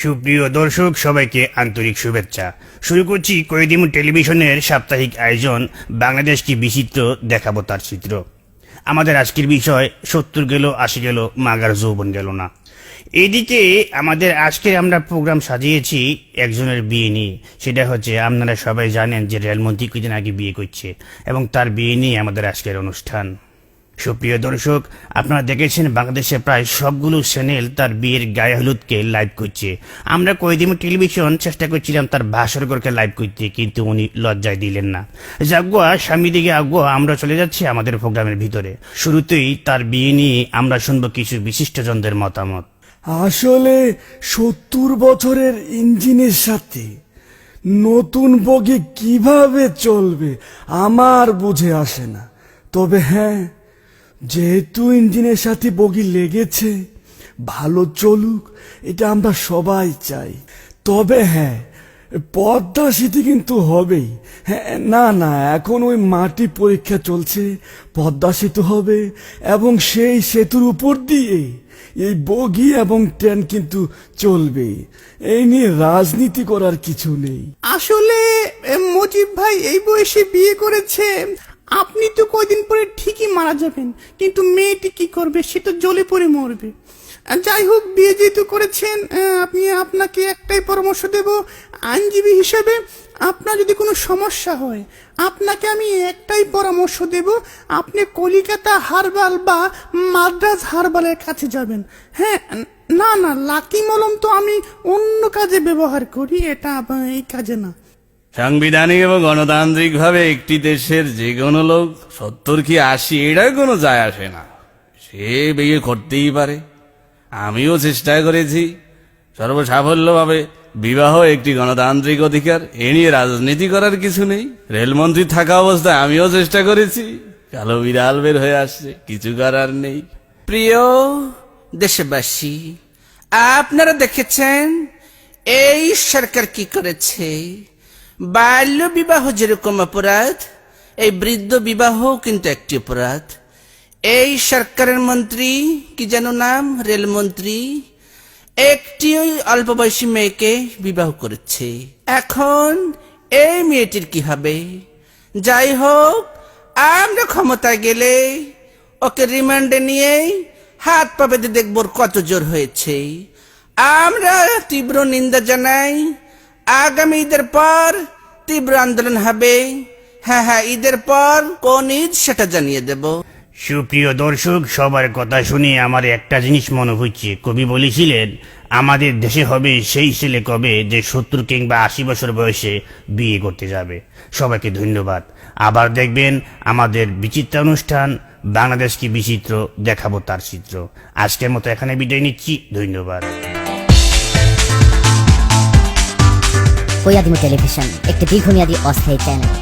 সুপ্রিয় দর্শক, সবাইকে আন্তরিক শুভেচ্ছা। শুরু করছি কয়েদিমু টেলিভিশনের সাপ্তাহিক আয়োজন বাংলাদেশ কি বিচিত্র, দেখাবো তার চিত্র। আমাদের আজকের বিষয় 70 গেল 80 গেল, মাগার যৌবন গেল না। এদিকে আমাদের আজকের আমরা প্রোগ্রাম সাজিয়েছি একজনের বিয়ে নিয়ে। সেটা হচ্ছে, আপনারা সবাই জানেন যে রেলমন্ত্রী কিছুদিন আগে বিয়ে করছে এবং তার বিয়ে নিয়ে আমাদের আজকের অনুষ্ঠান। সুপ্রিয় দর্শক, আপনারা দেখেছেন বাংলাদেশে প্রায় সবগুলো চ্যানেল তার বিয়ের গায়ে হলুদকে লাইভ করছে। আমরা কয়েদিমু টেলিভিশন চেষ্টা করছিলাম তার ভাস্করকে লাইভ করতে, কিন্তু উনি লজ্জায় দিলেন না। যাগুয়া স্বামী দিকে আগুয়া, আমরা চলে যাচ্ছি আমাদের প্রোগ্রামের ভিতরে। শুরুতেই তার বিয়ে নিয়ে আমরা শুনবো কিছু বিশিষ্টজনদের মতামত। আসলে 70 বছরের ইঞ্জিনের সাথে নতুন বগি কিভাবে চলবে আমার বুঝে আসে না। তবে হ্যাঁ, যেহেতু ইঞ্জিনের সাথে বগি লেগেছে, ভালো চলুক, এটা আমরা সবাই চাই। তবে হ্যাঁ, পদ্মা সেতু কিন্তু হবেই। হ্যাঁ, না, এখন ওই মাটি পরীক্ষা চলছে, পদ্মা সেতু হবে এবং সেই সেতুর উপর দিয়ে এই বগি এবং ট্রেন কিন্তু চলবে। এই নিয়ে রাজনীতি করার কিছু নেই। আসলে মজিব ভাই এই বয়সে বিয়ে করেছে, আপনি তো কয়দিন পরে ঠিকই মারা যাবেন, কিন্তু মেয়েটি কি করবে, সে তো জ্বলে পড়ে মরবে। যাই হোক, বিয়ে যেহেতু করেছেন, আপনাকে একটাই পরামর্শ দেব, আইনজীবী হিসেবে আপনার যদি কোনো সমস্যা হয়, আপনাকে আমি একটাই পরামর্শ দেব, আপনি কলিকাতা হারবাল বা মাদ্রাজ হারবালের কাছে যাবেন। হ্যাঁ, না, লাকি মলম তো আমি অন্য কাজে ব্যবহার করি, এটা এই কাজে না। সাংবিধানিক এবং গণতান্ত্রিক ভাবে একটি দেশের যে কোনো লোক 70 কি 80 এটার কোনো যায় আসে না, সে বিয়ে করতেই পারে। আমিও চেষ্টা করেছি সর্বসাফল্যভাবে। বিবাহ একটি গণতান্ত্রিক অধিকার, এ নিয়ে রাজনীতি করার কিছু নেই। রেলমন্ত্রী থাকা অবস্থায় আমিও চেষ্টা করেছি, কালো বিড়াল বের হয়ে আসছে, কিছু করার নেই। প্রিয় দেশবাসী, আপনারা দেখেছেন এই সরকার কি করেছে। বাল্য বিবাহ যেরকম অপরাধ, এই বৃদ্ধ বিবাহ কিন্তু একটি অপরাধ। এই সরকারের মন্ত্রী কি যেন নাম, রেলমন্ত্রী, একটি অল্প বয়সী মেয়েকে বিবাহ করেছে। এখন এই মেয়েটির কি হবে? যাই হোক, আমরা ক্ষমতায় গেলে ওকে রিমান্ডে নিয়ে হাত পা বেঁধে দেখব কত জোর হয়েছে। আমরা তীব্র নিন্দা জানাই। আগামী ঈদের পর তীব্র আন্দোলন হবে। হ্যাঁ, ঈদের পর কোন ঈদ সেটা জানিয়ে দেব। সুপ্রিয় দর্শক, সবার কথা শুনে আমার একটা জিনিস মনে হচ্ছে, কবি বলেছিলেন আমাদের দেশে হবে সেই ছেলে কবে যে 70 কিংবা 80 বছর বয়সে বিয়ে করতে যাবে। সবাইকে ধন্যবাদ। আবার দেখবেন আমাদের বিচিত্র অনুষ্ঠান বাংলাদেশ কি বিচিত্র, দেখাবো তার চিত্র। আজকের মতো এখানে বিদায় নিচ্ছি, ধন্যবাদ। কয়েদিমু টেলিভিশন একটি দীর্ঘমেয়াদী অস্থায়ী চ্যানেল।